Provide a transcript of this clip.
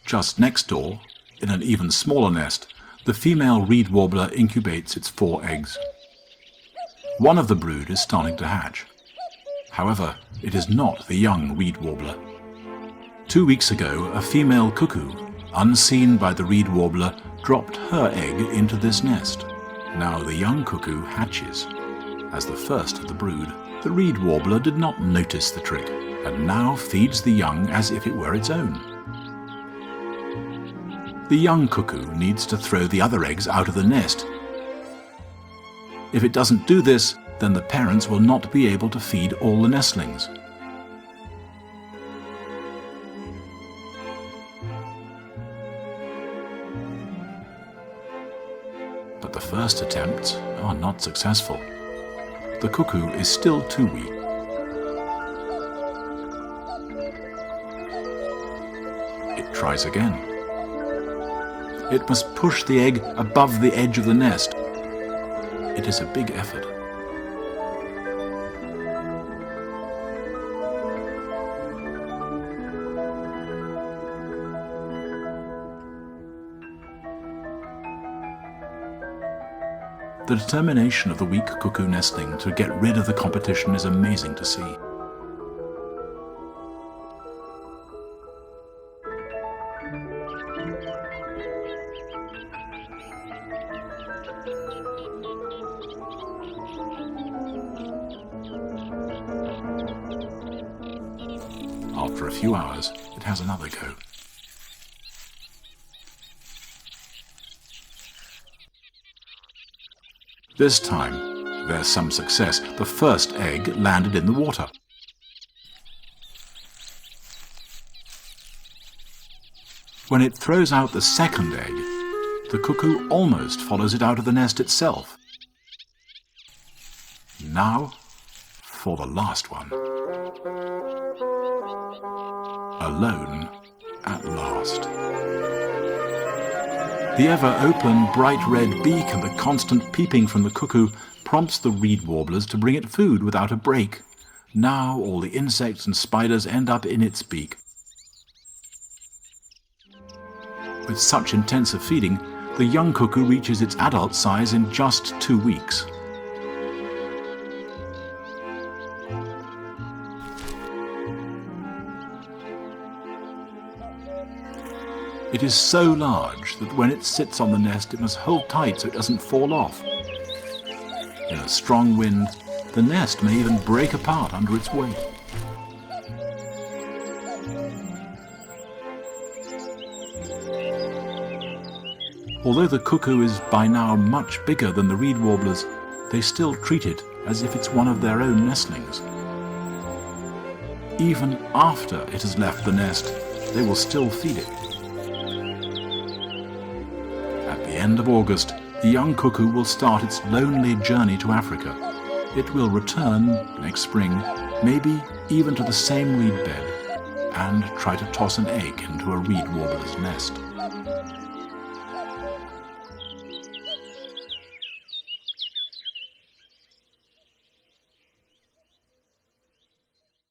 Just next door, in an even smaller nest, the female reed warbler incubates its 4 eggs. One of the brood is starting to hatch. However, it is not the young reed warbler. 2 weeks ago, a female cuckoo, unseen by the reed warbler, dropped her egg into this nest. Now the young cuckoo hatches. As the first of the brood, the reed warbler did not notice the trick, and now feeds the young as if it were its own. The young cuckoo needs to throw the other eggs out of the nest. If it doesn't do this, then the parents will not be able to feed all the nestlings. But the first attempts are not successful. The cuckoo is still too weak. It tries again. It must push the egg above the edge of the nest. It is a big effort. The determination of the weak cuckoo nestling to get rid of the competition is amazing to see. After a few hours, it has another go. This time, there's some success. The first egg landed in the water. When it throws out the second egg, the cuckoo almost follows it out of the nest itself. Now, for the last one. Alone at last. The ever-open, bright red beak and the constant peeping from the cuckoo prompts the reed warblers to bring it food without a break. Now all the insects and spiders end up in its beak. With such intensive feeding, the young cuckoo reaches its adult size in just 2 weeks. It is so large that when it sits on the nest it must hold tight so it doesn't fall off. In a strong wind, the nest may even break apart under its weight. Although the cuckoo is by now much bigger than the reed warblers, they still treat it as if it's one of their own nestlings. Even after it has left the nest, they will still feed it. At the end of August, the young cuckoo will start its lonely journey to Africa. It will return next spring, maybe even to the same reed bed, and try to toss an egg into a reed warbler's nest.